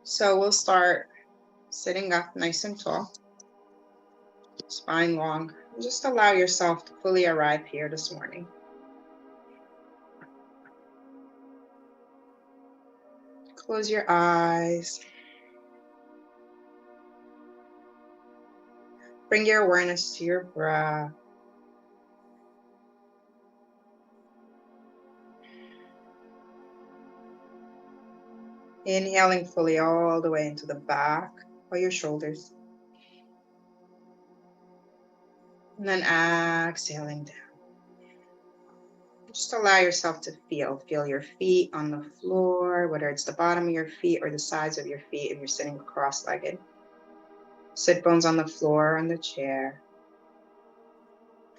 So we'll start sitting up nice and tall, spine long. Just allow yourself to fully arrive here this morning. Close your eyes. Bring your awareness to your breath. Inhaling fully all the way into the back of your shoulders. And then exhaling down. Just allow yourself to feel your feet on the floor, whether it's the bottom of your feet or the sides of your feet if you're sitting cross-legged. Sit bones on the floor, on the chair.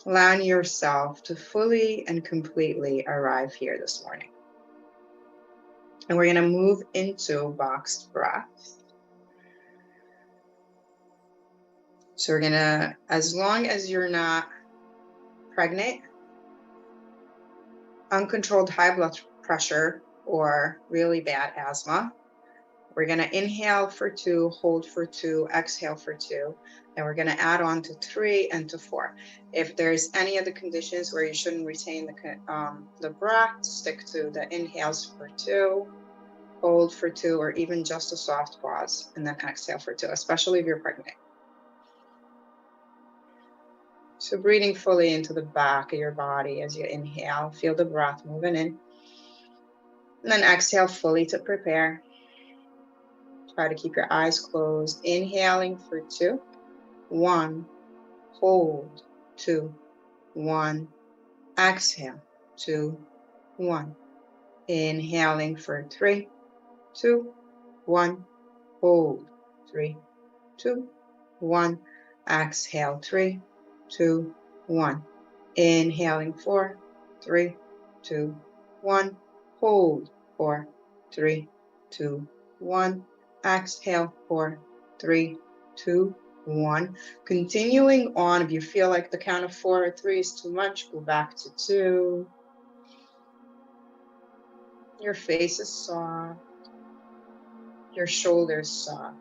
Allowing yourself to fully and completely arrive here this morning. And we're going to move into boxed breath. So we're going to, as long as you're not pregnant, uncontrolled high blood pressure, or really bad asthma, we're going to inhale for 2, hold for 2, exhale for 2, and we're going to add on to 3 and to 4. If there's any other conditions where you shouldn't retain the breath, stick to the inhales for 2, hold for 2, or even just a soft pause, and then exhale for 2, especially if you're pregnant. So breathing fully into the back of your body as you inhale, feel the breath moving in. And then exhale fully to prepare. Try to keep your eyes closed. Inhaling for 2, 1, hold, 2, 1, exhale, 2, 1. Inhaling for 3, 2, 1, hold, 3, 2, 1, exhale, 3, 2, 1. Inhaling 4, 3, 2, 1, hold, 4, 3, 2, 1. Exhale, 4, 3, 2, 1. Continuing on, if you feel like the count of 4 or 3 is too much, go back to 2. Your face is soft. Your shoulders soft.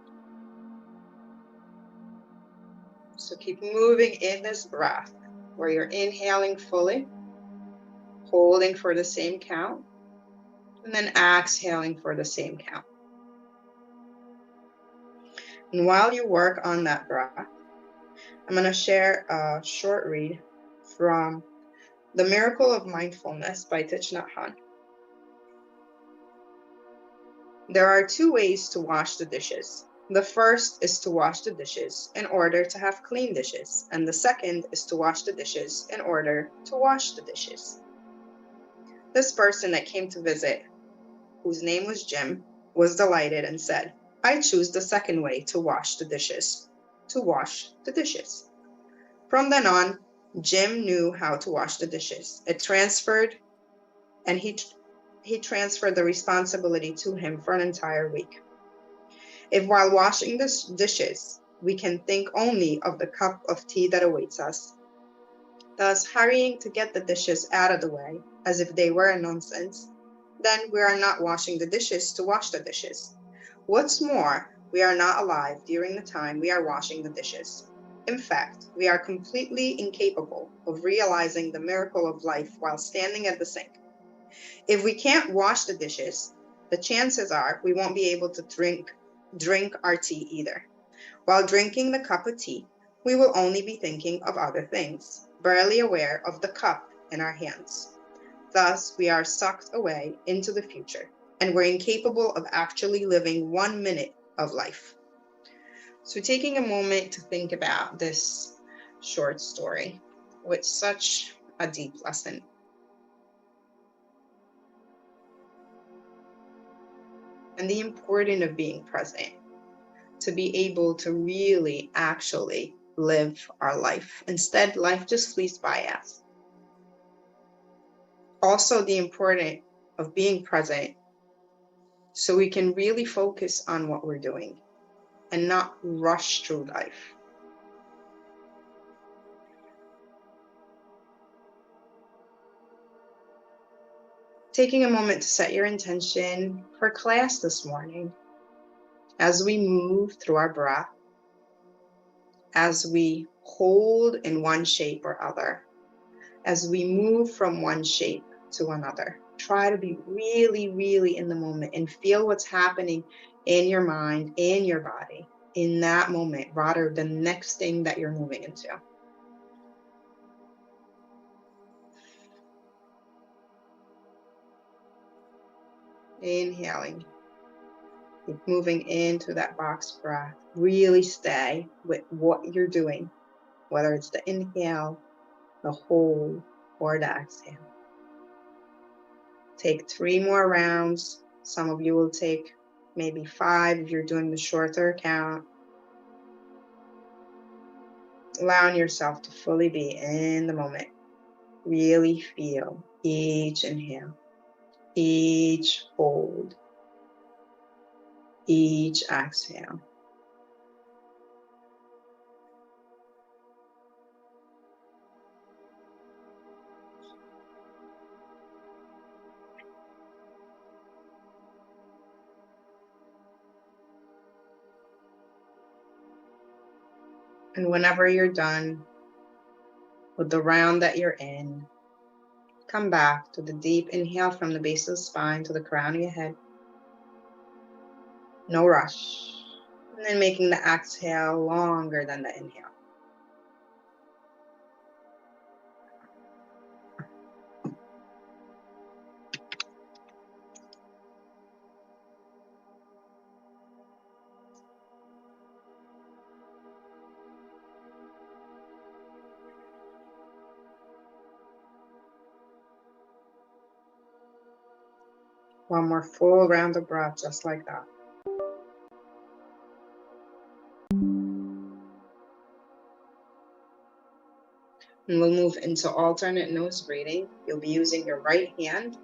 So keep moving in this breath where you're inhaling fully, holding for the same count, and then exhaling for the same count. And while you work on that breath, I'm going to share a short read from The Miracle of Mindfulness by Thich Nhat Hanh. There are 2 ways to wash the dishes. The first is to wash the dishes in order to have clean dishes, and the second is to wash the dishes in order to wash the dishes. This person that came to visit, whose name was Jim, was delighted and said, "I choose the second way to wash the dishes, to wash the dishes." From then on, Jim knew how to wash the dishes. It transferred, and he transferred the responsibility to him for an entire week. If while washing the dishes, we can think only of the cup of tea that awaits us, thus hurrying to get the dishes out of the way as if they were a nonsense, then we are not washing the dishes to wash the dishes. What's more, we are not alive during the time we are washing the dishes. In fact, we are completely incapable of realizing the miracle of life while standing at the sink. If we can't wash the dishes, the chances are we won't be able to drink our tea either. While drinking the cup of tea, we will only be thinking of other things, barely aware of the cup in our hands. Thus, we are sucked away into the future, and we're incapable of actually living 1 minute of life. So taking a moment to think about this short story with such a deep lesson. And the importance of being present, to be able to really actually live our life. Instead, life just flees by us. Also, the importance of being present so we can really focus on what we're doing and not rush through life. Taking a moment to set your intention for class this morning. As we move through our breath, as we hold in one shape or other, as we move from one shape to another, try to be really, really in the moment and feel what's happening in your mind, in your body, in that moment, rather than the next thing that you're moving into. Inhaling, keep moving into that box breath. Really stay with what you're doing, whether it's the inhale, the hold, or the exhale. Take 3 more rounds. Some of you will take maybe 5 if you're doing the shorter count. Allowing yourself to fully be in the moment. Really feel each inhale, each hold, each exhale. And whenever you're done with the round that you're in, come back to the deep inhale from the base of the spine to the crown of your head. No rush. And then making the exhale longer than the inhale. One more full round of breath, just like that. And we'll move into alternate nose breathing. You'll be using your right hand,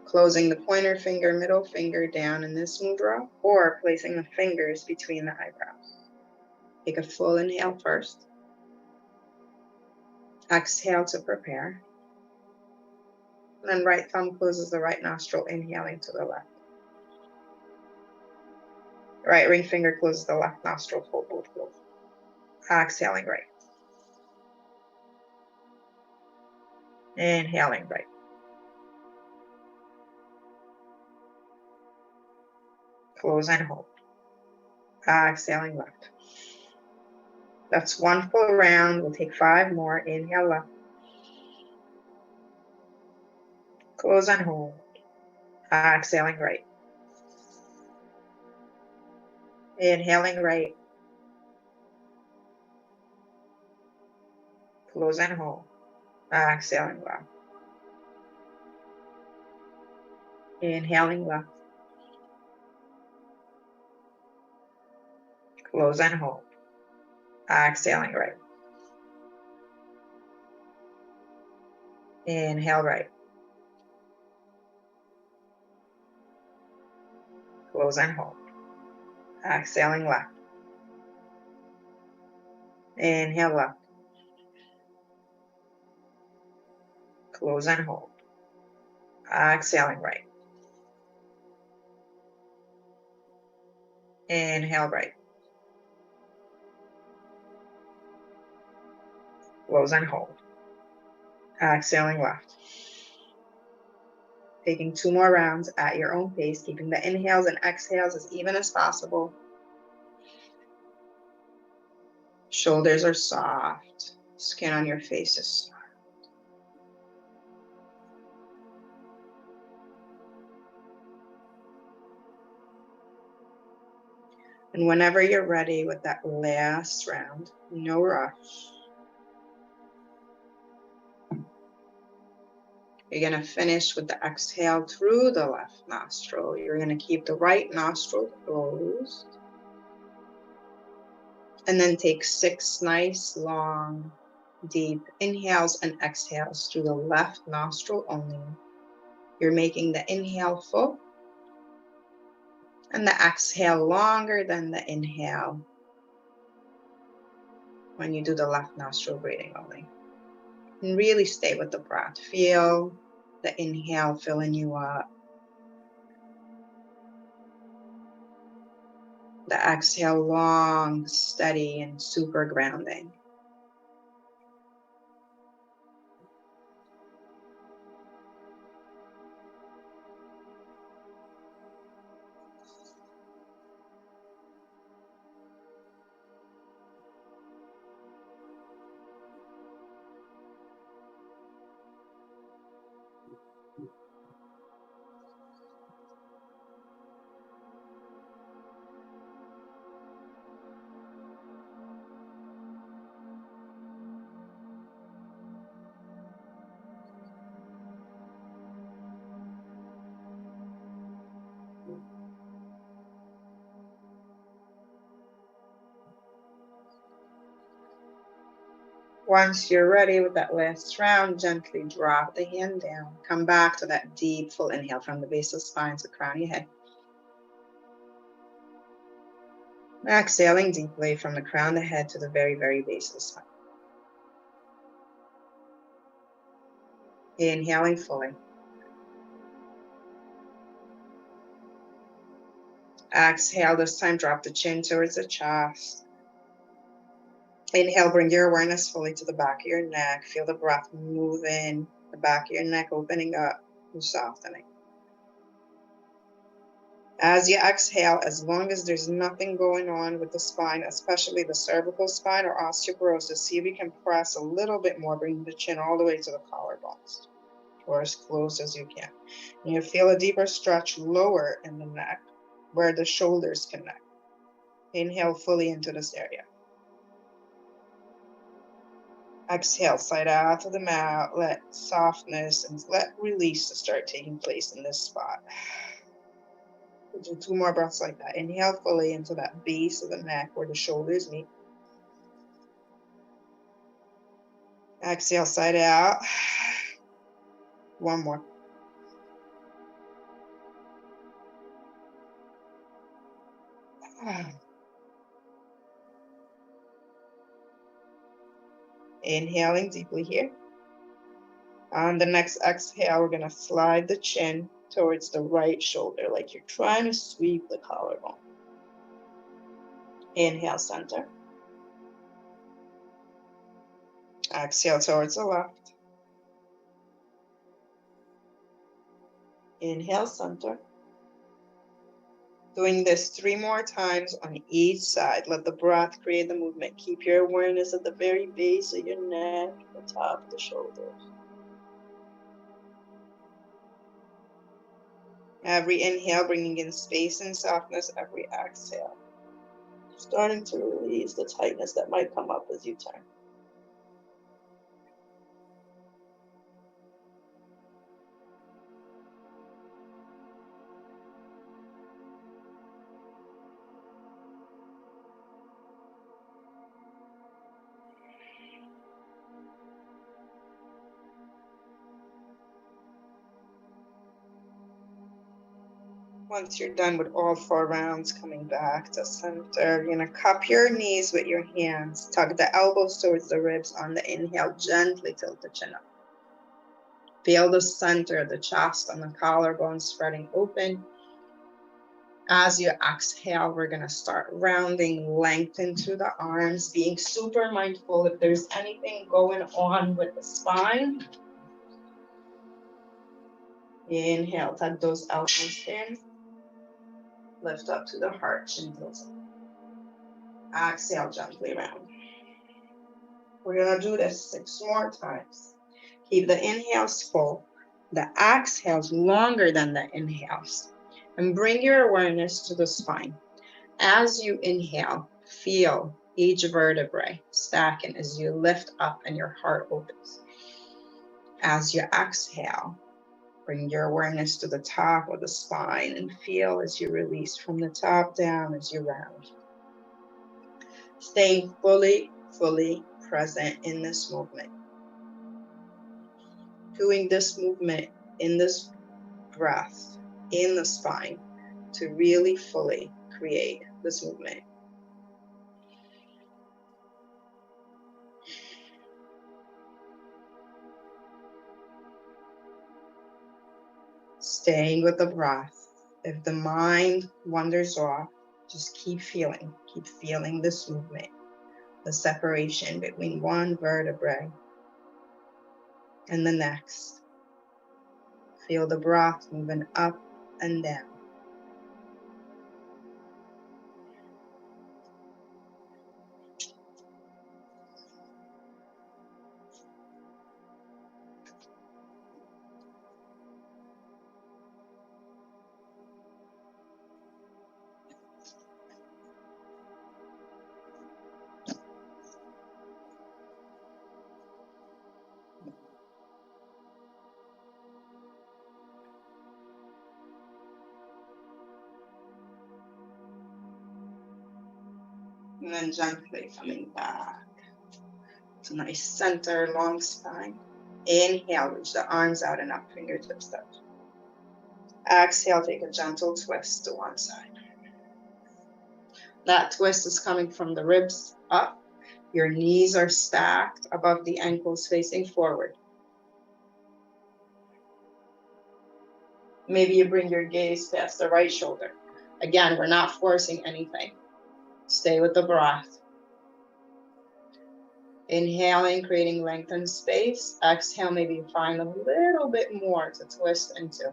closing the pointer finger, middle finger down in this mudra, or placing the fingers between the eyebrows. Take a full inhale first. Exhale to prepare. And then right thumb closes the right nostril, inhaling to the left. Right ring finger closes the left nostril, hold both closed. Exhaling right. Inhaling right. Close and hold. Exhaling left. That's one full round. We'll take 5 more. Inhale left. Close and hold. Exhaling right. Inhaling right. Close and hold. Exhaling left. Inhaling left. Close and hold. Exhaling right. Inhale right. Close and hold. Exhaling left. Inhale left. Close and hold. Exhaling right. Inhale right. Close and hold. Exhaling left. Taking 2 more rounds at your own pace, keeping the inhales and exhales as even as possible. Shoulders are soft. Skin on your face is soft. And whenever you're ready with that last round, no rush. You're going to finish with the exhale through the left nostril. You're going to keep the right nostril closed. And then take 6 nice, long, deep inhales and exhales through the left nostril only. You're making the inhale full and the exhale longer than the inhale when you do the left nostril breathing only. And really stay with the breath. Feel the inhale filling you up. The exhale, long, steady, and super grounding. Once you're ready with that last round, gently drop the hand down. Come back to that deep, full inhale from the base of the spine to crown your head. Exhaling deeply from the crown of the head to the very, very base of the spine. Inhaling fully. Exhale, this time drop the chin towards the chest. Inhale, bring your awareness fully to the back of your neck. Feel the breath move in, the back of your neck opening up and softening. As you exhale, as long as there's nothing going on with the spine, especially the cervical spine or osteoporosis, see if you can press a little bit more, bring the chin all the way to the collarbones, or as close as you can. And you feel a deeper stretch lower in the neck, where the shoulders connect. Inhale fully into this area. Exhale, side out to the mouth. Let softness and let release to start taking place in this spot. We'll do 2 more breaths like that. Inhale fully into that base of the neck where the shoulders meet. Exhale, side out. 1 more. Inhaling deeply here. On the next exhale, we're going to slide the chin towards the right shoulder, like you're trying to sweep the collarbone. Inhale, center. Exhale towards the left. Inhale, center. Doing this 3 more times on each side. Let the breath create the movement. Keep your awareness at the very base of your neck, the top of the shoulders. Every inhale, bringing in space and softness. Every exhale, starting to release the tightness that might come up as you turn. Once you're done with all 4 rounds, coming back to center, you're going to cup your knees with your hands. Tug the elbows towards the ribs on the inhale. Gently tilt the chin up. Feel the center of the chest and the collarbone spreading open. As you exhale, we're going to start rounding, lengthen through the arms, being super mindful if there's anything going on with the spine. Inhale, tuck those elbows in. Lift up to the heart, chin tilts up. Exhale, gently round. We're going to do this 6 more times. Keep the inhales full, the exhales longer than the inhales. And bring your awareness to the spine. As you inhale, feel each vertebrae stacking as you lift up and your heart opens. As you exhale, bring your awareness to the top of the spine and feel as you release from the top down as you round. Staying fully present in this movement. Doing this movement in this breath, in the spine, to really fully create this movement. Staying with the breath. If the mind wanders off, Just keep feeling this movement, the separation between one vertebrae and the next. Feel the breath moving up and down. And then gently coming back to nice center, long spine. Inhale, reach the arms out and up, fingertips touch. Exhale, take a gentle twist to one side. That twist is coming from the ribs up. Your knees are stacked above the ankles facing forward. Maybe you bring your gaze past the right shoulder. Again, we're not forcing anything. Stay with the breath. Inhaling, creating lengthened space. Exhale, maybe find a little bit more to twist into.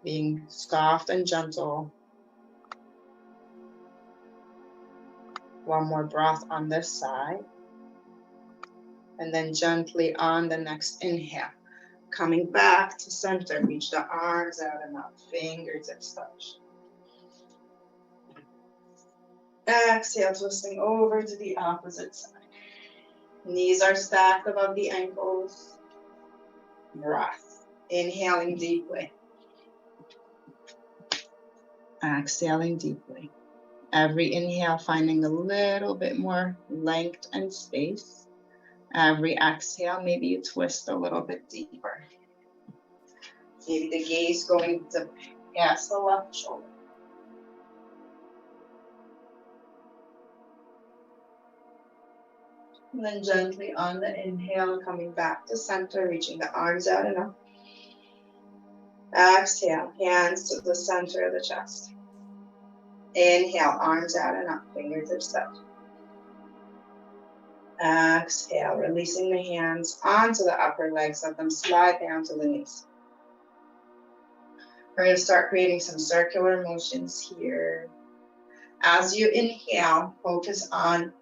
Being soft and gentle. One more breath on this side. And then gently on the next inhale. Coming back to center, reach the arms out and up, fingertips touch. Exhale, twisting over to the opposite side. Knees are stacked above the ankles. Breath. Inhaling deeply. Exhaling deeply. Every inhale, finding a little bit more length and space. Every exhale, maybe you twist a little bit deeper. Maybe the gaze going to past the left shoulder. And then gently on the inhale, coming back to center, reaching the arms out and up. Exhale, hands to the center of the chest. Inhale, arms out and up, fingertips touch. Exhale, releasing the hands onto the upper legs, let them slide down to the knees. We're going to start creating some circular motions here. As you inhale, focus on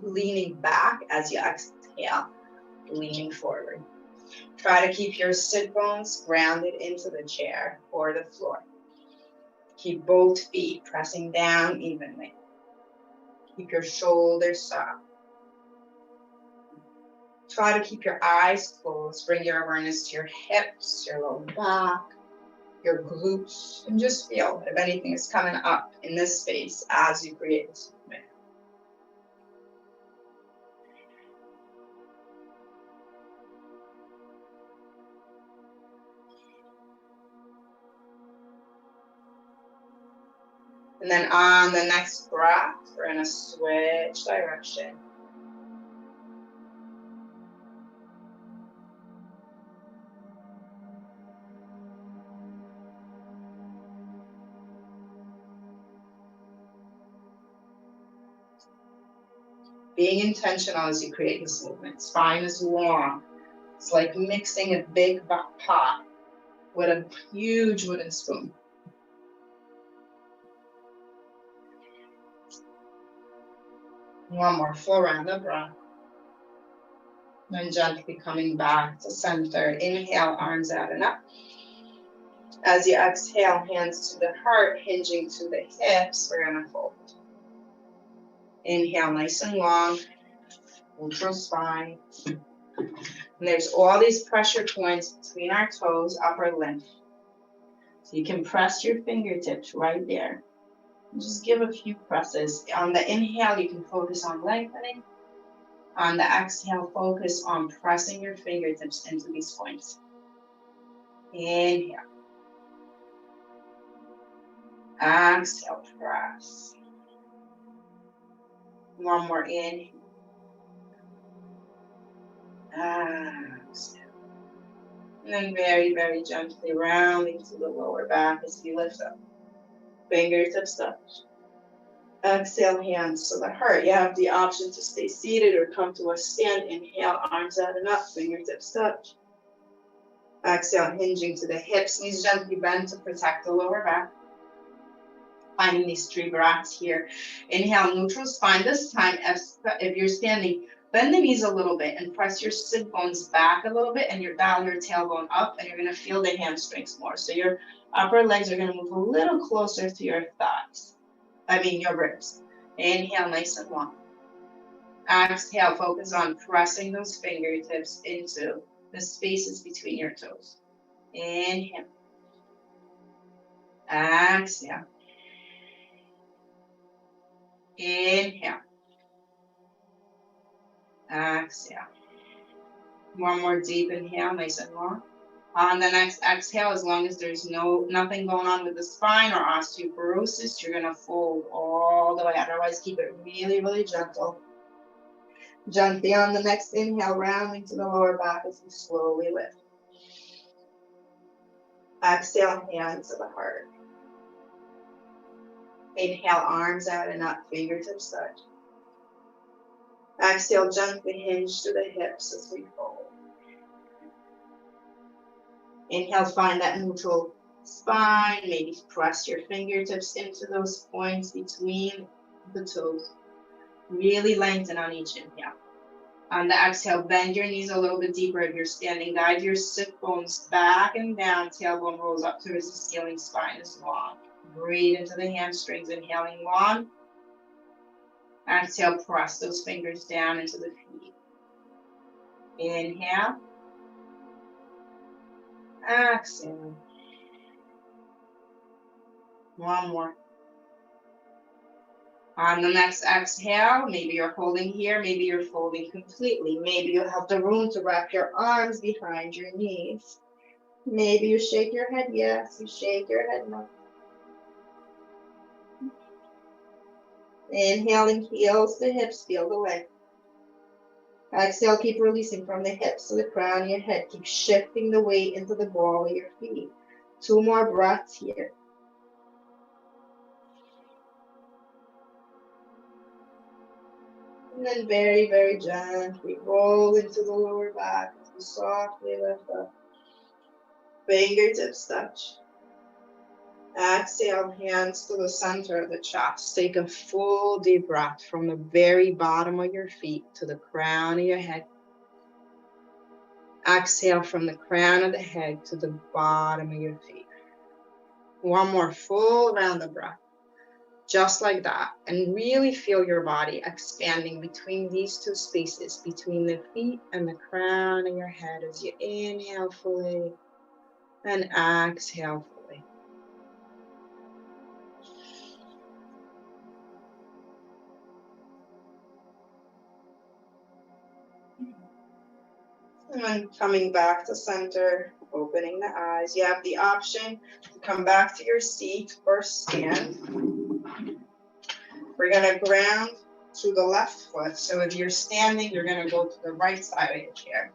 leaning back. As you exhale, leaning forward. Try to keep your sit bones grounded into the chair or the floor. Keep both feet pressing down evenly. Keep your shoulders soft. Try to keep your eyes closed. Bring your awareness to your hips, your lower back, your glutes, and just feel if anything is coming up in this space as you create this movement. And then on the next breath, we're going to switch direction. Being intentional as you create this movement. Spine is long. It's like mixing a big pot with a huge wooden spoon. One more full round of breath. Then gently coming back to center. Inhale, arms out and up. As you exhale, hands to the heart, hinging to the hips, we're going to fold. Inhale, nice and long. Neutral spine. And there's all these pressure points between our toes, upper limb. So you can press your fingertips right there. Just give a few presses. On the inhale, you can focus on lengthening. On the exhale, focus on pressing your fingertips into these points. Inhale. Exhale, press. One more inhale. Exhale. And then very, very gently rounding to the lower back as we lift up. Fingertips touch. Exhale, hands to the heart. You have the option to stay seated or come to a stand. Inhale, arms out and up, fingertips touch. Exhale, hinging to the hips, knees gently bend to protect the lower back. Finding these 3 breaths here. Inhale, neutral spine. This time, if you're standing, bend the knees a little bit and press your sit bones back a little bit, and you're dial your tailbone up, and you're going to feel the hamstrings more. So your upper legs are going to move a little closer to your thighs. Your ribs. Inhale, nice and long. Exhale, focus on pressing those fingertips into the spaces between your toes. Inhale. Exhale. Inhale. Exhale. One more deep inhale, nice and long. On the next exhale, as long as there's nothing going on with the spine or osteoporosis, you're going to fold all the way. Otherwise, keep it really, really gentle. Gently on the next inhale, rounding to the lower back as you slowly lift. Exhale, hands to the heart. Inhale, arms out and up, fingertips touch. Exhale, gently hinge to the hips as we fold. Inhale, find that neutral spine. Maybe press your fingertips into those points between the toes. Really lengthen on each inhale. On the exhale, bend your knees a little bit deeper if you're standing. Guide your sit bones back and down. Tailbone rolls up towards the ceiling. Spine is long. Breathe into the hamstrings, inhaling long. Exhale, press those fingers down into the feet. Inhale. Exhale. One more. On the next exhale, maybe you're holding here, maybe you're folding completely. Maybe you have the room to wrap your arms behind your knees. Maybe you shake your head yes, you shake your head no. Inhaling, heels to hips, feel the leg. Exhale, keep releasing from the hips to the crown of your head. Keep shifting the weight into the ball of your feet. 2 more breaths here. And then very, very gently roll into the lower back as you softly lift up. Fingertips touch. Exhale, hands to the center of the chest. Take a full deep breath from the very bottom of your feet to the crown of your head. Exhale from the crown of the head to the bottom of your feet. One more full round of breath. Just like that. And really feel your body expanding between these 2 spaces, between the feet and the crown of your head as you inhale fully and exhale fully. And then coming back to center, opening the eyes. You have the option to come back to your seat or stand. We're going to ground to the left foot. So if you're standing, you're going to go to the right side of your chair.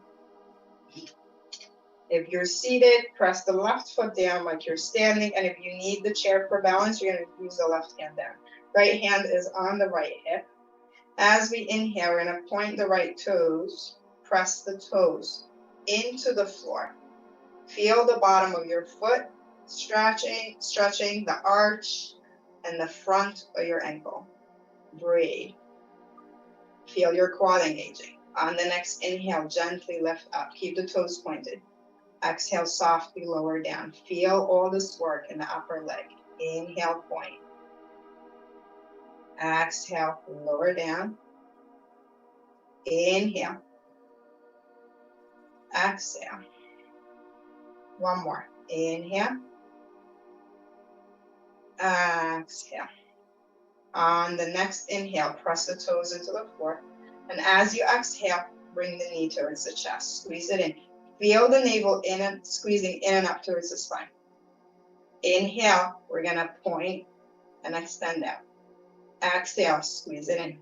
If you're seated, press the left foot down like you're standing. And if you need the chair for balance, you're going to use the left hand down. Right hand is on the right hip. As we inhale, we're going to point the right toes. Press the toes into the floor. Feel the bottom of your foot stretching the arch and the front of your ankle. Breathe. Feel your quad engaging. On the next inhale, gently lift up. Keep the toes pointed. Exhale, softly lower down. Feel all this work in the upper leg. Inhale, point. Exhale, lower down. Inhale. Exhale. One more. Inhale. Exhale. On the next inhale, press the toes into the floor. And as you exhale, bring the knee towards the chest. Squeeze it in. Feel the navel in and squeezing in and up towards the spine. Inhale, we're going to point and extend out. Exhale, squeeze it in.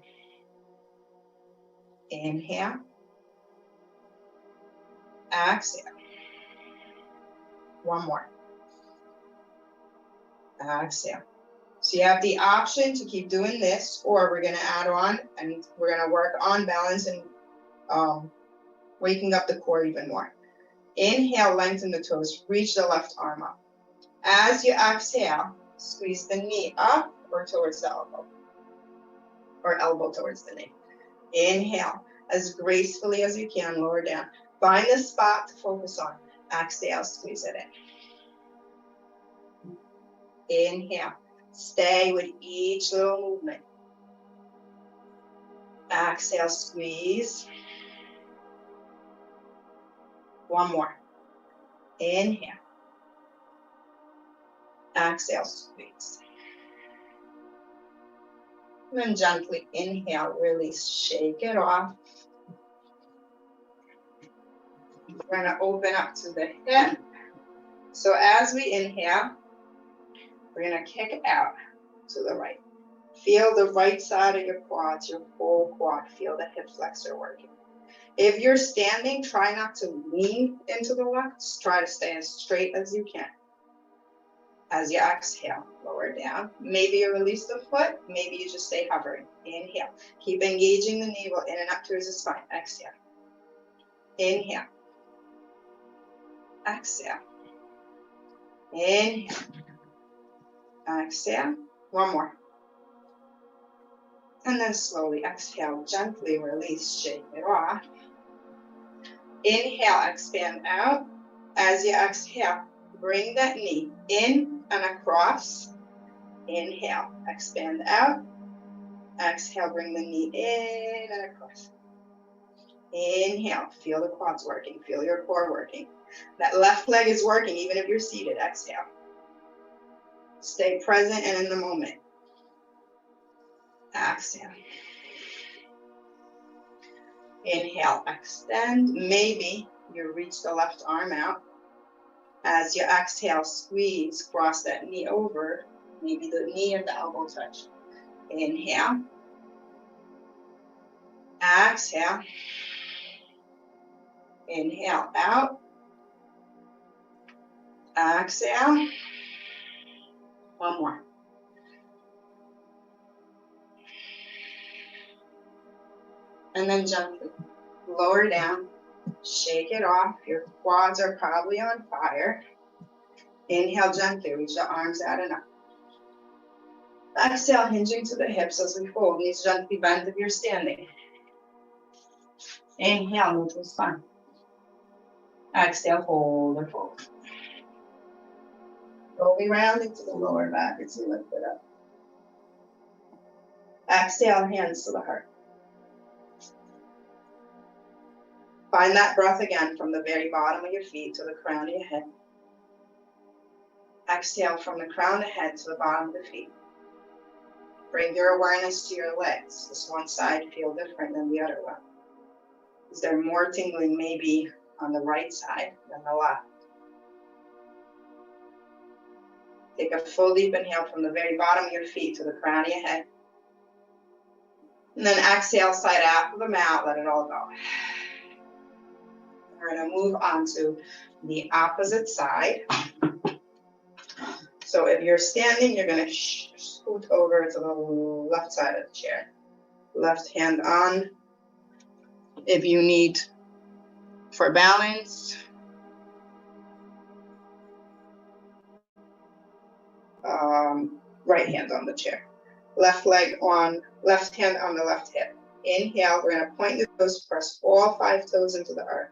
Inhale. Exhale. One more. Exhale. So you have the option to keep doing this, or we're going to add on and we're going to work on balance and waking up the core even more. Inhale, lengthen the toes, reach the left arm up. As you exhale, squeeze the knee up or towards the elbow, or elbow towards the knee. Inhale, as gracefully as you can, lower down. Find the spot to focus on. Exhale, squeeze it in. Inhale, stay with each little movement. Exhale, squeeze. One more. Inhale. Exhale, squeeze. And then gently inhale, release, shake it off. We're going to open up to the hip. So as we inhale, we're going to kick it out to the right. Feel the right side of your quads, your whole quad. Feel the hip flexor working. If you're standing, try not to lean into the left. Just try to stay as straight as you can. As you exhale, lower down. Maybe you release the foot. Maybe you just stay hovering. Inhale. Keep engaging the navel in and up towards the spine. Exhale. Inhale. Exhale. Inhale. Exhale. One more. And then slowly exhale, gently release, shake it off. Inhale, expand out. As you exhale, bring that knee in and across. Inhale, expand out. Exhale, bring the knee in and across. Inhale, feel the quads working, feel your core working. That left leg is working even if you're seated. Exhale. Stay present and in the moment. Exhale. Inhale, extend. Maybe you reach the left arm out. As you exhale, squeeze, cross that knee over. Maybe the knee and the elbow touch. Inhale. Exhale. Inhale out. Exhale. One more. And then gently lower down, shake it off. Your quads are probably on fire. Inhale gently, reach the arms out and up. Exhale, hinging to the hips as we fold. Knees gently bend if you're standing. Inhale, neutral spine. Exhale, hold and fold. Roll around into the lower back as you lift it up. Exhale, hands to the heart. Find that breath again from the very bottom of your feet to the crown of your head. Exhale from the crown of the head to the bottom of the feet. Bring your awareness to your legs. Does one side feel different than the other one? Is there more tingling maybe on the right side than the left? Take a full deep inhale from the very bottom of your feet to the crown of your head. And then exhale, side out of the mat, let it all go. We're going to move on to the opposite side. So if you're standing, you're going to scoot over to the left side of the chair. Left hand on. If you need for balance, right hand on the chair. Left leg on, left hand on the left hip. Inhale, we're going to point the toes, press all 5 toes into the earth.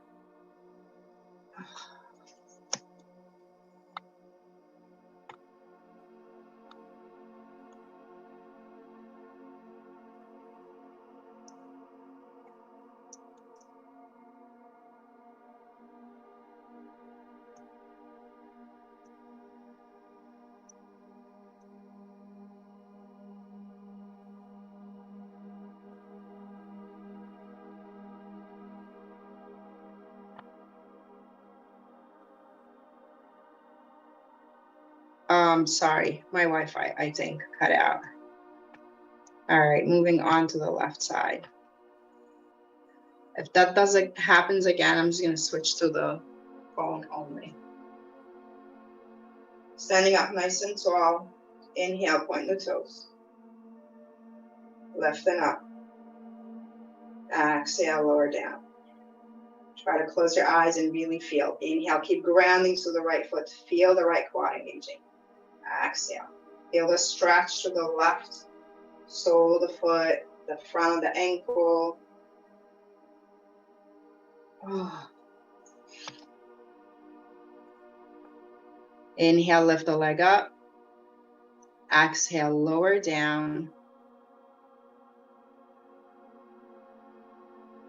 Sorry, my Wi-Fi, I think, cut out. All right, moving on to the left side. If that happens again, I'm just gonna switch to the phone only. Standing up nice and tall, Inhale, point the toes. Lifting up. Exhale, lower down. Try to close your eyes and really feel. Inhale, keep grounding to the right foot. Feel the right quad engaging. Exhale. Feel the stretch to the left sole of the foot, the front of the ankle. Oh. Inhale, lift the leg up. Exhale, lower down.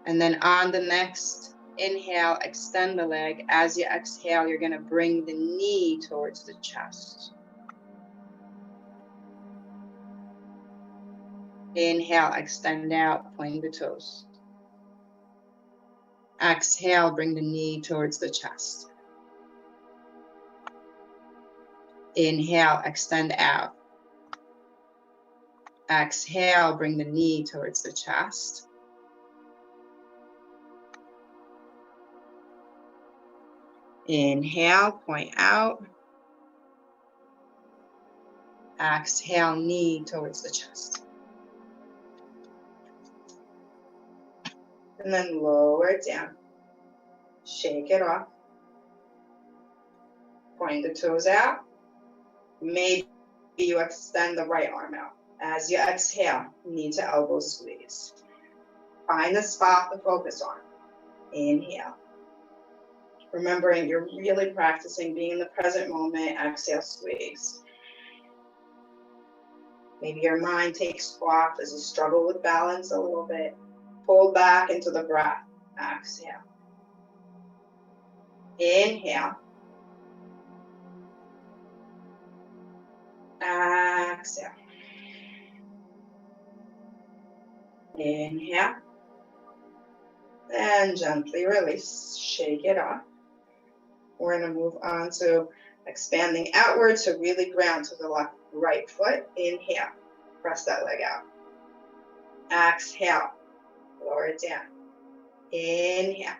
And then on the next inhale, extend the leg. As you exhale, you're going to bring the knee towards the chest. Inhale, extend out, point the toes. Exhale, bring the knee towards the chest. Inhale, extend out. Exhale, bring the knee towards the chest. Inhale, point out. Exhale, knee towards the chest. And then lower it down. Shake it off. Point the toes out. Maybe you extend the right arm out. As you exhale, knee to elbow squeeze. Find a spot to focus on. Inhale. Remembering you're really practicing being in the present moment. Exhale, squeeze. Maybe your mind takes off as you struggle with balance a little bit. Pull back into the breath. Exhale. Inhale. Exhale. Inhale. And gently release. Shake it off. We're going to move on to expanding outward to really ground to the left, right foot. Inhale. Press that leg out. Exhale. Lower it down. Inhale.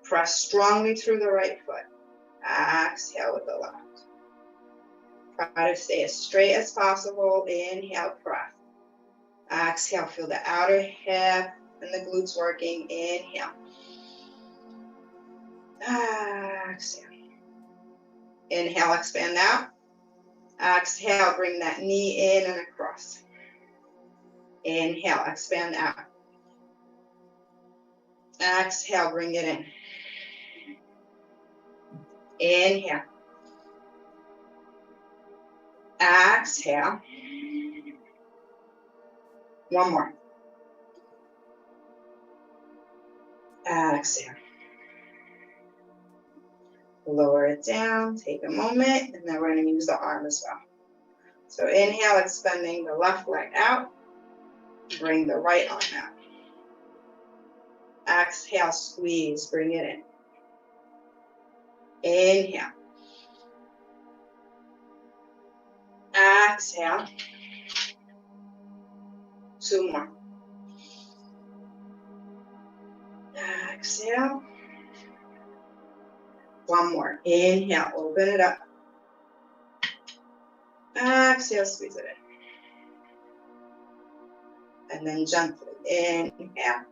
Press strongly through the right foot. Exhale with the left. Try to stay as straight as possible. Inhale, press. Exhale, feel the outer hip and the glutes working. Inhale. Exhale. Inhale, expand out. Exhale, bring that knee in and across. Inhale, expand out. Exhale, bring it in. Inhale. Exhale. One more. Exhale. Lower it down, take a moment, and then we're going to use the arm as well. So inhale, extending the left leg out. Bring the right arm out. Exhale, squeeze, bring it in. Inhale. Exhale. Two more. Exhale. One more. Inhale, open it up. Exhale, squeeze it in. And then gently inhale.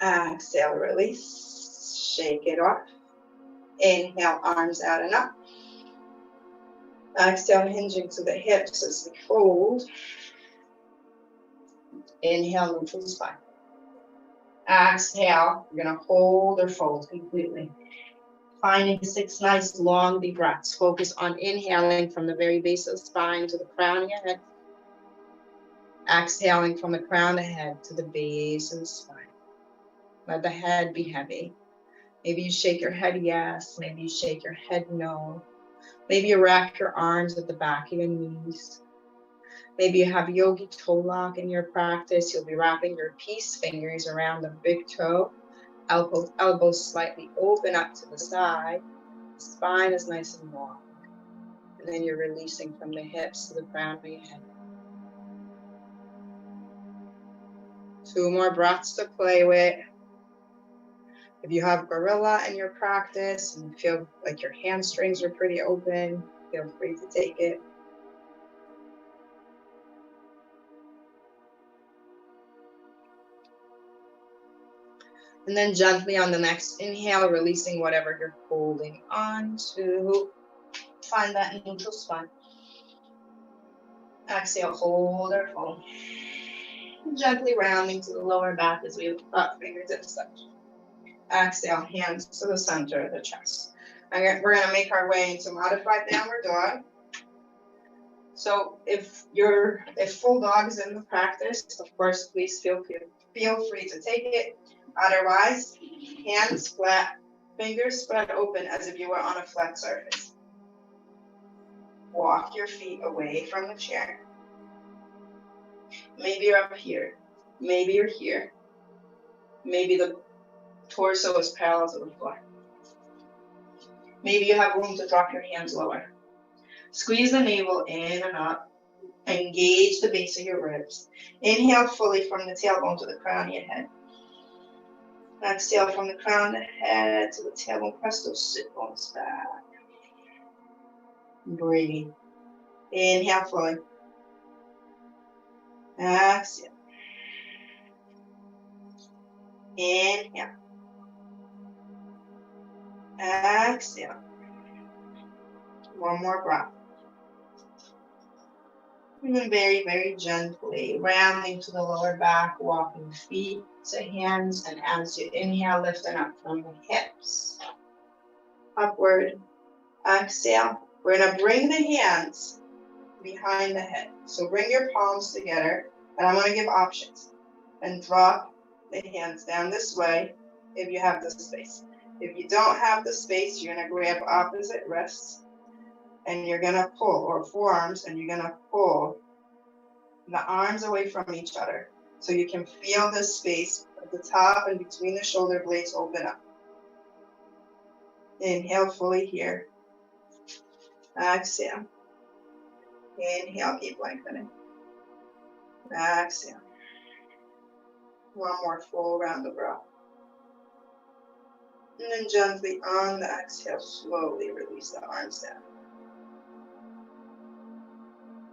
Exhale, release. Shake it off. Inhale, arms out and up. Exhale, hinging to the hips as we fold. Inhale, neutral spine. Exhale, you're going to hold or fold completely. Finding 6 nice long deep breaths. Focus on inhaling from the very base of the spine to the crown of your head. Exhaling from the crown of the head to the base of the spine. Let the head be heavy. Maybe you shake your head yes. Maybe you shake your head no. Maybe you wrap your arms at the back of your knees. Maybe you have yogi toe lock in your practice. You'll be wrapping your peace fingers around the big toe. Elbows slightly open up to the side. The spine is nice and long. And then you're releasing from the hips to the crown of your head. 2 more breaths to play with. If you have gorilla in your practice and you feel like your hamstrings are pretty open, feel free to take it. And then gently on the next inhale, releasing whatever you're holding on to. Find that neutral spot. Exhale, hold or fold. Gently rounding to the lower back as we up fingertips touch. Exhale, hands to the center of the chest. We're going to make our way into modified downward dog. So if full dog is in the practice, of course, please feel free to take it. Otherwise, hands flat, fingers spread open as if you were on a flat surface. Walk your feet away from the chair. Maybe you're up here. Maybe you're here. Maybe the torso is parallel to the floor. Maybe you have room to drop your hands lower. Squeeze the navel in and up. Engage the base of your ribs. Inhale fully from the tailbone to the crown of your head. Exhale from the crown of the head to the tailbone. Press those sit bones back. Breathe. Inhale fully. Exhale. Inhale. Exhale. One more breath. And then very, very gently rounding to the lower back, walking feet to hands, and as you inhale, lifting up from the hips. Upward. Exhale. We're going to bring the hands behind the head. So bring your palms together, and I'm going to give options. And drop the hands down this way if you have the space. If you don't have the space, you're going to grab opposite wrists, and you're going to pull, or forearms, and you're going to pull the arms away from each other so you can feel the space at the top and between the shoulder blades open up. Inhale fully here. Exhale. Inhale, keep lengthening. Exhale. One more full round of breath. And then gently on the exhale, slowly release the arms down.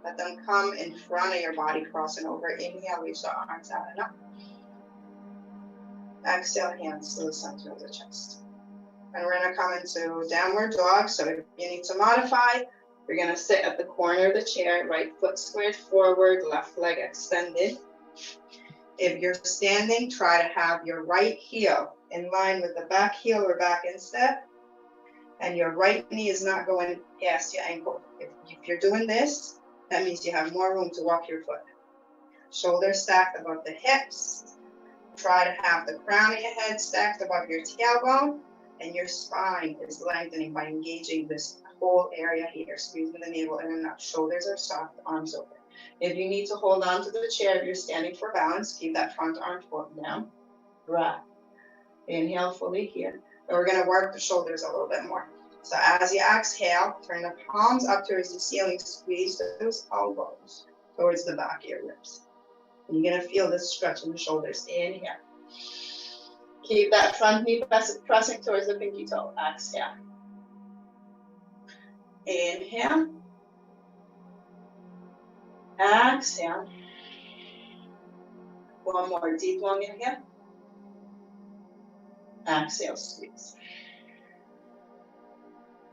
Let them come in front of your body, crossing over. Inhale, reach the arms out and up. Exhale, hands to the center of the chest. And we're going to come into downward dog. So if you need to modify, you're going to sit at the corner of the chair, right foot squared forward, left leg extended. If you're standing, try to have your right heel in line with the back heel or back instep. And your right knee is not going past your ankle. If you're doing this, that means you have more room to walk your foot. Shoulders stacked above the hips. Try to have the crown of your head stacked above your tailbone, and your spine is lengthening by engaging this whole area here. Squeezing the navel in and up. Shoulders are soft, arms open. If you need to hold on to the chair, if you're standing for balance, keep that front arm foot down. Breath. Inhale fully here. And we're going to work the shoulders a little bit more. So as you exhale, turn the palms up towards the ceiling, squeeze those elbows towards the back of your ribs. And you're going to feel this stretch in the shoulders. Inhale. Keep that front knee pressing towards the pinky toe. Exhale. Inhale. Exhale. One more deep, long inhale. Exhale, squeeze.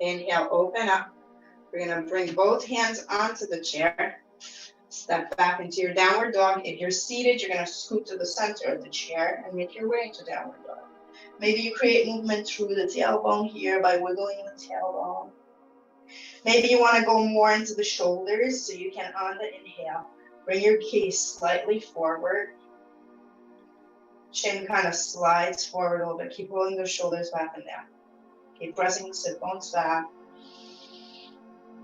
Inhale, open up. We're going to bring both hands onto the chair. Step back into your downward dog. If you're seated, you're going to scoot to the center of the chair and make your way into downward dog. Maybe you create movement through the tailbone here by wiggling the tailbone. Maybe you want to go more into the shoulders, so you can, on the inhale, bring your gaze slightly forward. Chin kind of slides forward a little bit. Keep rolling those shoulders back and down. Keep pressing the sit bones back.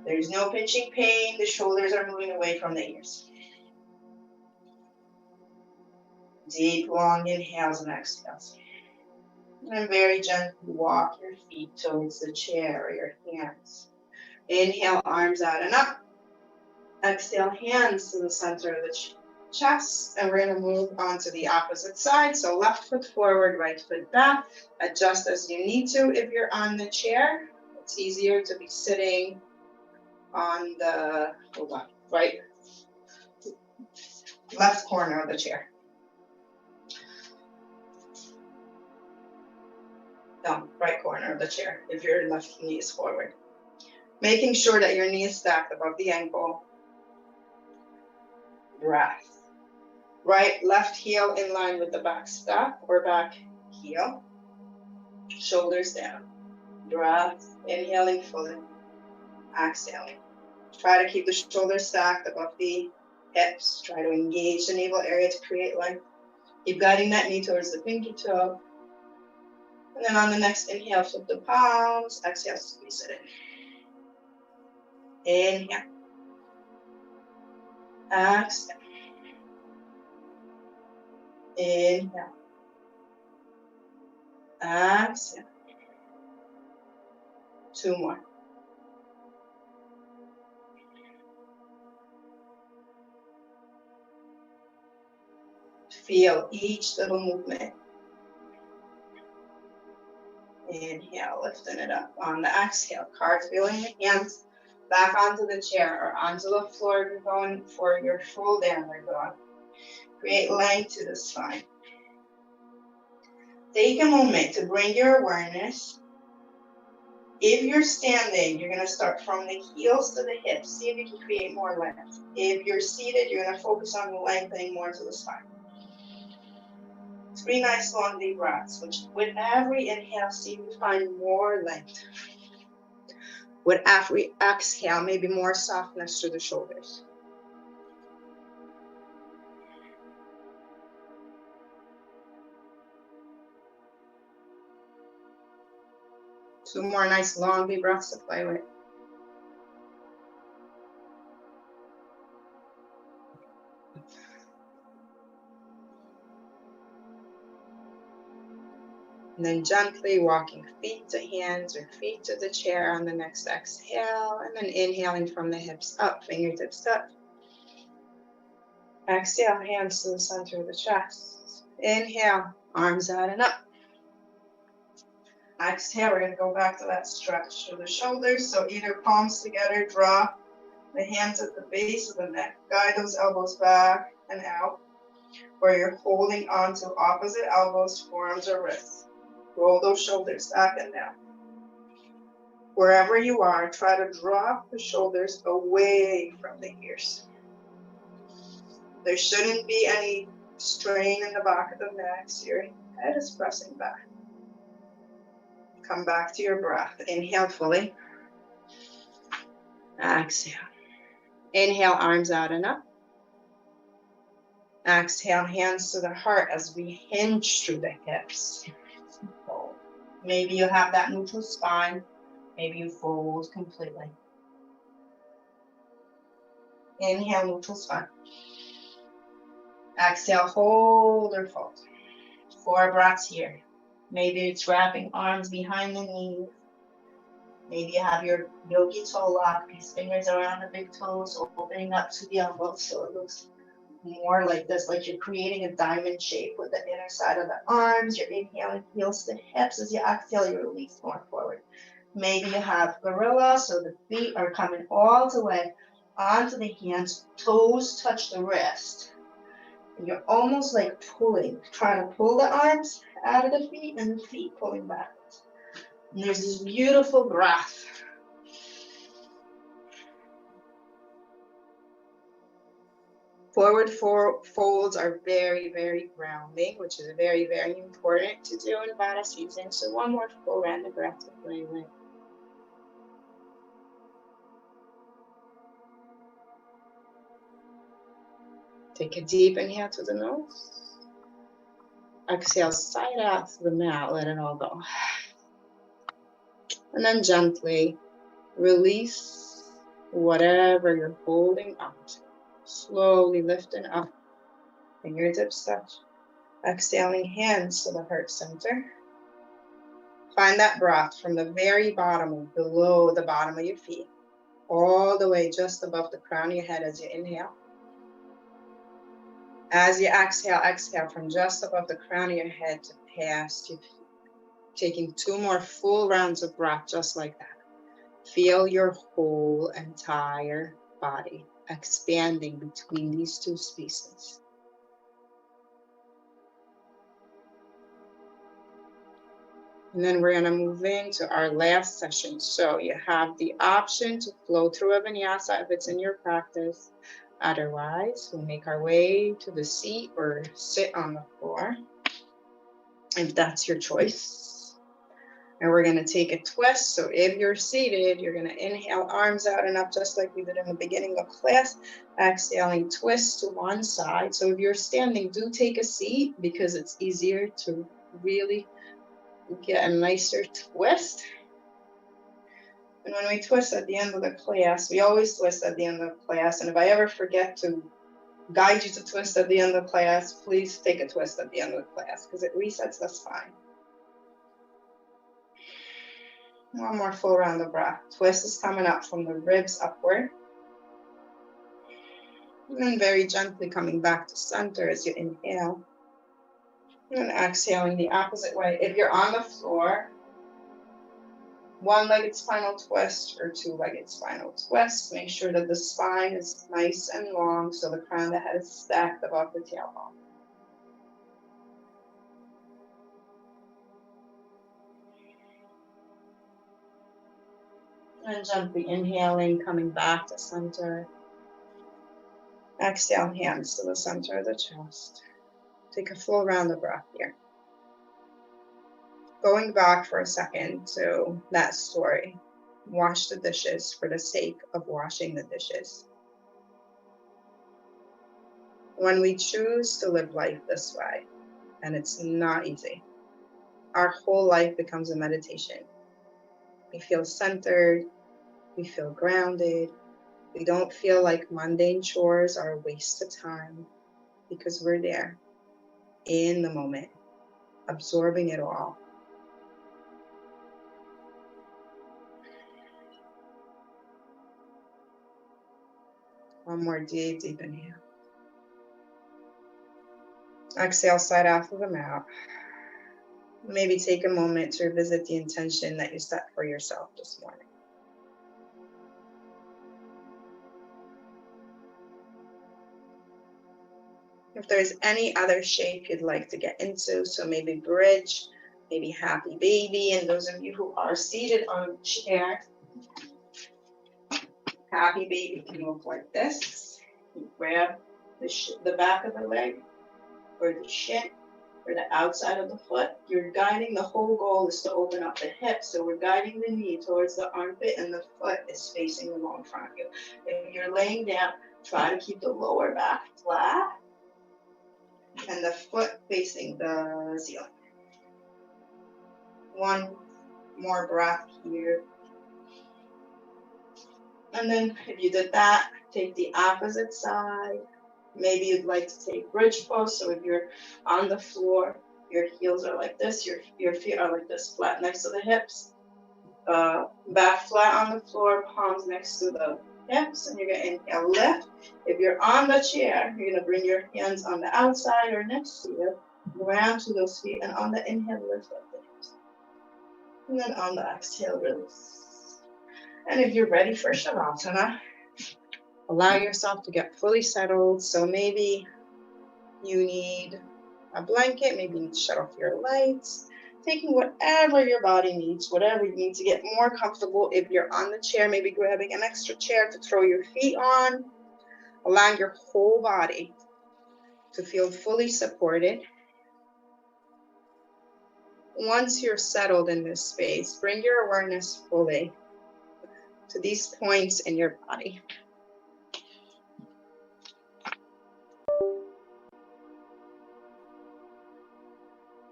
There's no pinching pain. The shoulders are moving away from the ears. Deep, long inhales and exhales. And very gently walk your feet towards the chair or your hands. Inhale, arms out and up. Exhale, hands to the center of the chest. And we're going to move on to the opposite side. So left foot forward, right foot back. Adjust as you need to. If you're on the chair, it's easier to be sitting on the, left corner of the chair. down, right corner of the chair if your left knee is forward. Making sure that your knee is stacked above the ankle. Breath. Right, left heel in line with the back step or back heel. Shoulders down. Breath. Inhaling fully. Exhaling. Try to keep the shoulders stacked above the hips. Try to engage the navel area to create length. Keep guiding that knee towards the pinky toe. And then on the next inhale, flip the palms. Exhale, squeeze it in. Inhale. Exhale. Inhale. Exhale. 2 more. Feel each little movement. Inhale, lifting it up. On the exhale, cartwheeling the hands back onto the chair or onto the floor if you're going for your full downward dog. Create length to the spine. Take a moment to bring your awareness. If you're standing, you're going to start from the heels to the hips. See if you can create more length. If you're seated, you're going to focus on lengthening more to the spine. 3 nice long deep breaths, which with every inhale, see if you find more length. With every exhale, maybe more softness to the shoulders. Two more nice long deep breaths to play with. And then gently walking feet to hands or feet to the chair on the next exhale. And then inhaling from the hips up, fingertips up. Exhale, hands to the center of the chest. Inhale, arms out and up. Exhale, we're going to go back to that stretch through the shoulders. So either palms together, draw the hands at the base of the neck. Guide those elbows back and out. Where you're holding on to opposite elbows, forearms, or wrists. Roll those shoulders back and down. Wherever you are, try to drop the shoulders away from the ears. There shouldn't be any strain in the back of the neck, so your head is pressing back. Come back to your breath. Inhale fully. Exhale. Inhale, arms out and up. Exhale, hands to the heart as we hinge through the hips. Maybe you have that neutral spine. Maybe you fold completely. Inhale, neutral spine. Exhale, hold or fold. 4 breaths here. Maybe it's wrapping arms behind the knees. Maybe you have your yogi toe lock, these fingers around the big toes, opening up to the elbows so it looks more like this, like you're creating a diamond shape with the inner side of the arms. You're inhaling, heels to hips. As you exhale, you release more forward. Maybe you have gorilla, so the feet are coming all the way onto the hands, toes touch the wrist. And you're almost like pulling, trying to pull the arms out of the feet and the feet pulling backwards. And there's this beautiful breath. Forward folds are very, very grounding, which is very, very important to do in Vata season. So one more full random breath to play with. Take a deep inhale to the nose. Exhale, side out to the mouth, let it all go. And then gently release whatever you're holding on to. Slowly lifting up, fingertips touch. Exhaling, hands to the heart center. Find that breath from the very bottom, below the bottom of your feet, all the way just above the crown of your head as you inhale. As you exhale, exhale from just above the crown of your head to past your feet. Taking 2 more full rounds of breath just like that. Feel your whole entire body expanding between these 2 spaces. And then we're going to move into our last session. So you have the option to flow through a vinyasa if it's in your practice. Otherwise, we'll make our way to the seat or sit on the floor, if that's your choice. And we're going to take a twist. So if you're seated, you're going to inhale, arms out and up, just like we did in the beginning of class. Exhaling, twist to one side. So if you're standing, do take a seat because it's easier to really get a nicer twist. And when we twist at the end of the class, we always twist at the end of class. And if I ever forget to guide you to twist at the end of class, please take a twist at the end of the class because it resets the spine. One more full round of breath. Twist is coming up from the ribs upward. And then very gently coming back to center as you inhale. And exhaling the opposite way. If you're on the floor, one-legged spinal twist or two-legged spinal twist. Make sure that the spine is nice and long so the crown of the head is stacked above the tailbone. And gently inhaling, coming back to center. Exhale, hands to the center of the chest. Take a full round of breath here. Going back for a second to that story. Wash the dishes for the sake of washing the dishes. When we choose to live life this way, and it's not easy, our whole life becomes a meditation. We feel centered, we feel grounded, we don't feel like mundane chores are a waste of time because we're there in the moment, absorbing it all. One more deep inhale. Exhale, side out of the mouth. Maybe take a moment to revisit the intention that you set for yourself this morning. If there's any other shape you'd like to get into, so maybe bridge, maybe happy baby, and those of you who are seated on a chair, happy baby can look like this. You grab the back of the leg or the shin or the outside of the foot. You're guiding, the whole goal is to open up the hip. So we're guiding the knee towards the armpit and the foot is facing the wall in front of you. If you're laying down, try to keep the lower back flat and the foot facing the ceiling. One more breath here. And then if you did that, take the opposite side. Maybe you'd like to take bridge pose. So if you're on the floor, your heels are like this, your feet are like this, flat next to the hips. Back flat on the floor, palms next to the hips, and you're going to inhale, lift. If you're on the chair, you're going to bring your hands on the outside or next to you, ground to those feet, and on the inhale, lift up the hips. And then on the exhale, release. And if you're ready for Shavasana, allow yourself to get fully settled. So maybe you need a blanket, maybe you need to shut off your lights, taking whatever your body needs, whatever you need to get more comfortable. If you're on the chair, maybe grabbing an extra chair to throw your feet on, allowing your whole body to feel fully supported. Once you're settled in this space, bring your awareness fully to these points in your body.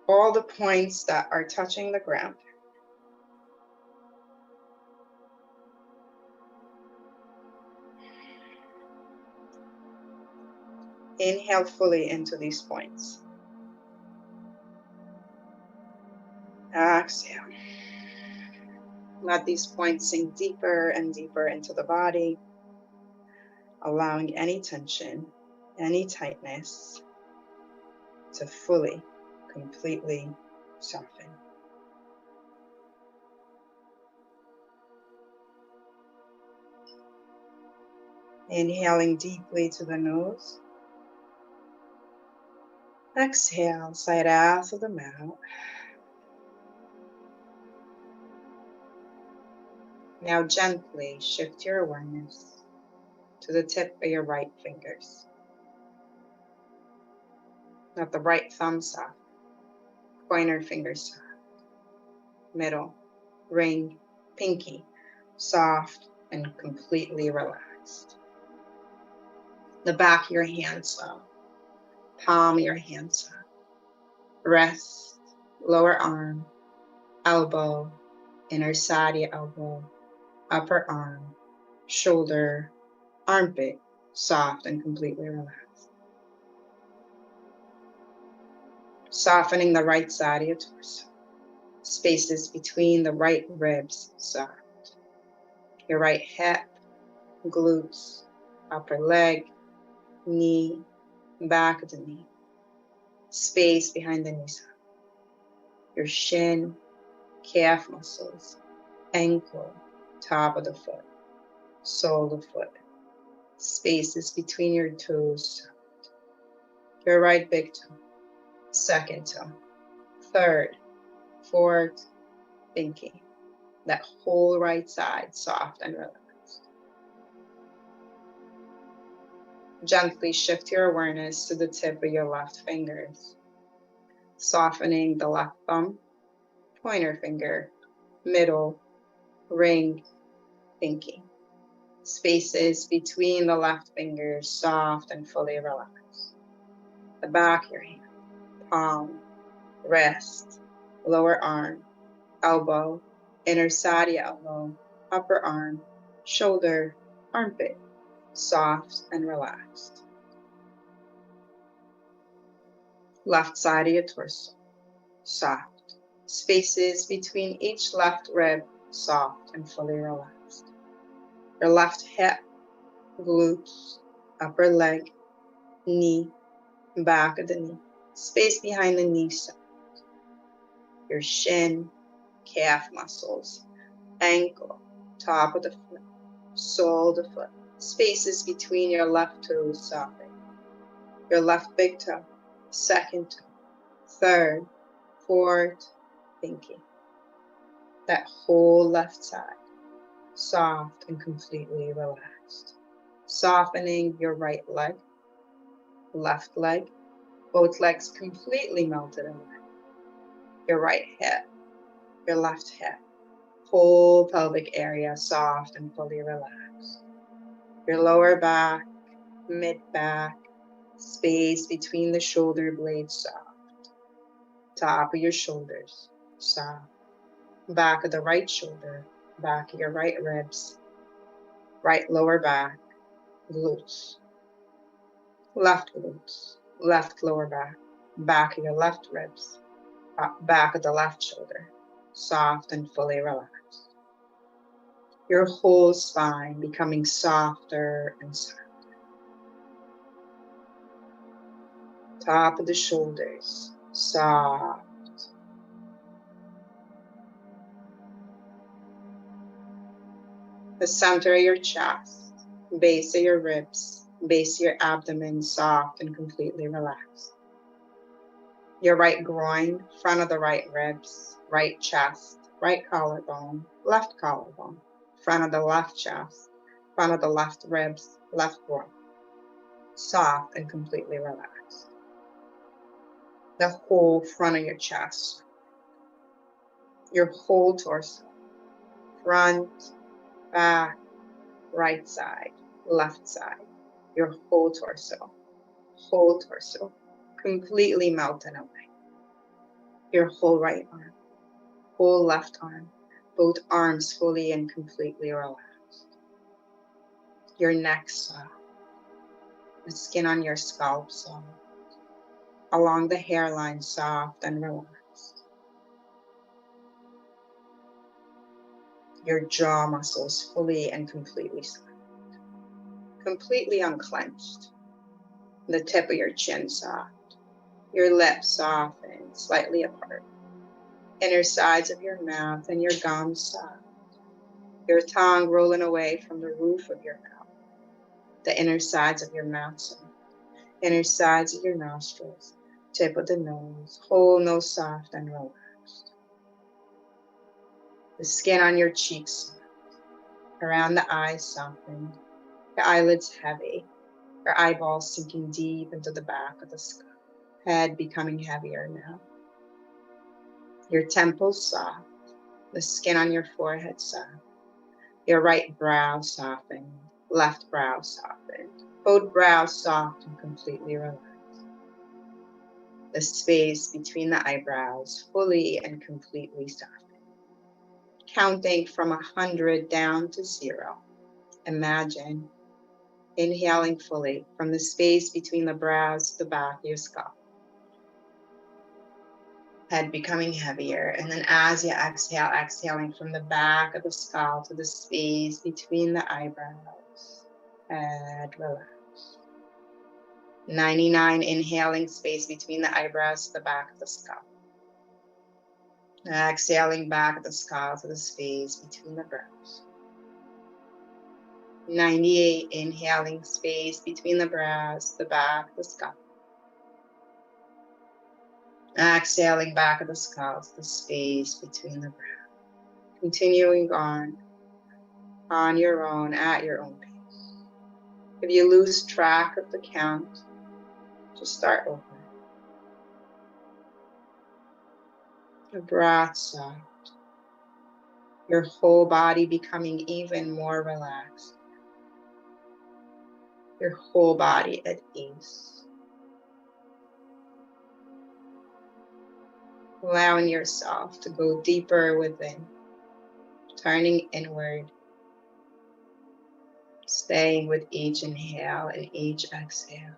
All the points that are touching the ground. Inhale fully into these points. Exhale. Let these points sink deeper and deeper into the body, allowing any tension, any tightness to fully, completely soften. Inhaling deeply to the nose. Exhale, side out of the mouth. Now gently shift your awareness to the tip of your right fingers. Let the right thumb soft, pointer finger soft, middle, ring, pinky, soft and completely relaxed. The back of your hand soft, palm of your hand soft, wrist, lower arm, elbow, inner side of your elbow, upper arm, shoulder, armpit, soft and completely relaxed. Softening the right side of your torso. Spaces between the right ribs soft. Your right hip, glutes, upper leg, knee, back of the knee. Space behind the knee soft. Your shin, calf muscles, ankle, top of the foot, sole of the foot. Spaces between your toes soft. Your right big toe, second toe, third, fourth, pinky. That whole right side soft and relaxed. Gently shift your awareness to the tip of your left fingers, softening the left thumb, pointer finger, middle, ring, pinky. Spaces between the left fingers soft and fully relaxed. The back of your hand, palm, wrist, lower arm, elbow, inner side of your elbow, upper arm, shoulder, armpit, soft and relaxed. Left side of your torso, soft. Spaces between each left rib, soft and fully relaxed. Your left hip, glutes, upper leg, knee, back of the knee. Space behind the knee, soft. Your shin, calf muscles, ankle, top of the foot, sole of the foot. Spaces between your left toes, soft. Your left big toe, second toe, third, fourth, pinky. That whole left side, soft and completely relaxed. Softening your right leg, left leg, both legs completely melted away. Your right hip, your left hip, whole pelvic area soft and fully relaxed. Your lower back, mid back, space between the shoulder blades soft. Top of your shoulders, soft. Back of the right shoulder, back of your right ribs, right lower back, glutes. Left glutes, left lower back, back of your left ribs, back of the left shoulder, soft and fully relaxed. Your whole spine becoming softer and softer. Top of the shoulders, soft. The center of your chest, base of your ribs, base of your abdomen, soft and completely relaxed. Your right groin, front of the right ribs, right chest, right collarbone, left collarbone, front of the left chest, front of the left ribs, left groin. Soft and completely relaxed. The whole front of your chest, your whole torso, front, back, right side, left side, your whole torso, completely melted away. Your whole right arm, whole left arm, both arms fully and completely relaxed. Your neck soft, the skin on your scalp soft, along the hairline soft and relaxed. Your jaw muscles fully and completely soft, completely unclenched. The tip of your chin soft, your lips soft and slightly apart. Inner sides of your mouth and your gums soft. Your tongue rolling away from the roof of your mouth. The inner sides of your mouth soft. Inner sides of your nostrils. Tip of the nose. Whole nose soft and relaxed. The skin on your cheeks soft. Around the eyes softened, your eyelids heavy, your eyeballs sinking deep into the back of the skull. Head becoming heavier now. Your temples soft, the skin on your forehead soft. Your right brow softened, left brow softened. Both brows soft and completely relaxed. The space between the eyebrows fully and completely softened. Counting from 100 down to 0. Imagine inhaling fully from the space between the brows to the back of your skull. Head becoming heavier, and then as you exhale, exhaling from the back of the skull to the space between the eyebrows. Head relax. 99, inhaling, space between the eyebrows to the back of the skull. Exhaling back of the skull to the space between the brows. 98, inhaling, space between the brows, the back of the skull. Exhaling back of the skull to the space between the brows. Continuing on your own, at your own pace. If you lose track of the count, just start over. Your breath soft. Your whole body becoming even more relaxed. Your whole body at ease. Allowing yourself to go deeper within, turning inward, staying with each inhale and each exhale.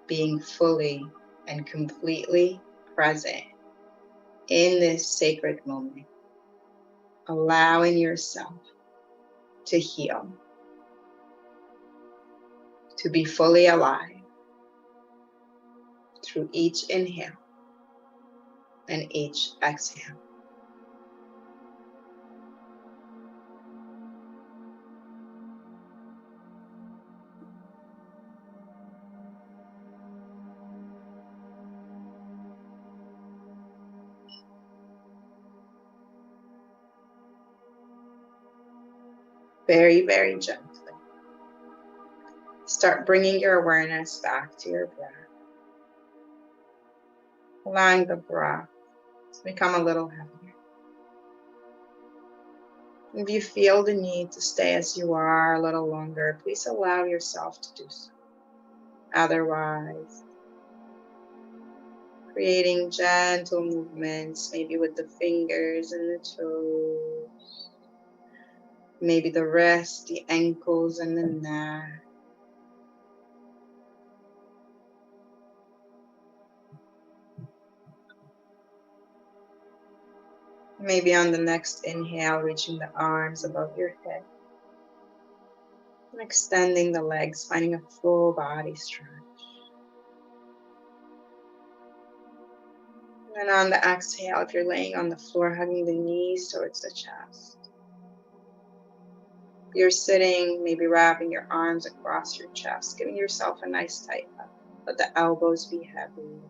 Being fully and completely present in this sacred moment, allowing yourself to heal, to be fully alive through each inhale and each exhale. Very, very gently, start bringing your awareness back to your breath, allowing the breath to become a little heavier. If you feel the need to stay as you are a little longer, please allow yourself to do so. Otherwise, creating gentle movements, maybe with the fingers and the toes, maybe the wrists, the ankles, and the neck. Maybe on the next inhale, reaching the arms above your head. And extending the legs, finding a full body stretch. And on the exhale, if you're laying on the floor, hugging the knees towards the chest. If you're sitting, maybe wrapping your arms across your chest, giving yourself a nice tight hug. Let the elbows be heavy.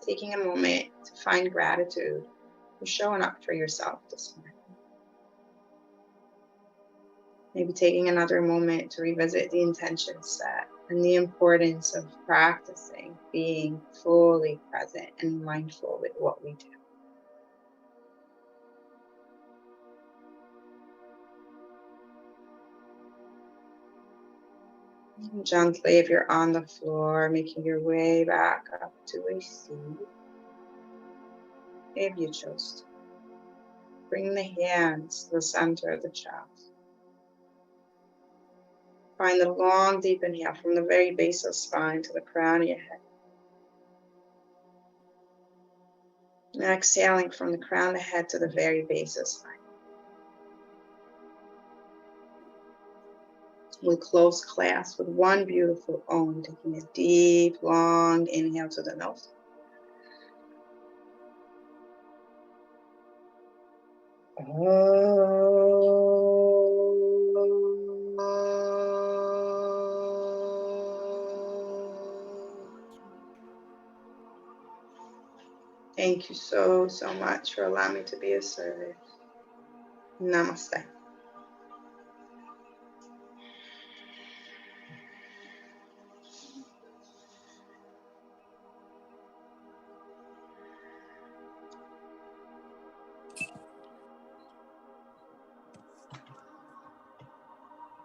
Taking a moment to find gratitude for showing up for yourself this morning. Maybe taking another moment to revisit the intention set and the importance of practicing being fully present and mindful with what we do. And gently, if you're on the floor, making your way back up to a seat. If you chose to. Bring the hands to the center of the chest. Find the long, deep inhale from the very base of the spine to the crown of your head. And exhaling from the crown of the head to the very base of the spine. We'll close class with one beautiful Om, taking a deep, long inhale to the nose. Om. Thank you so, so much for allowing me to be of service. Namaste.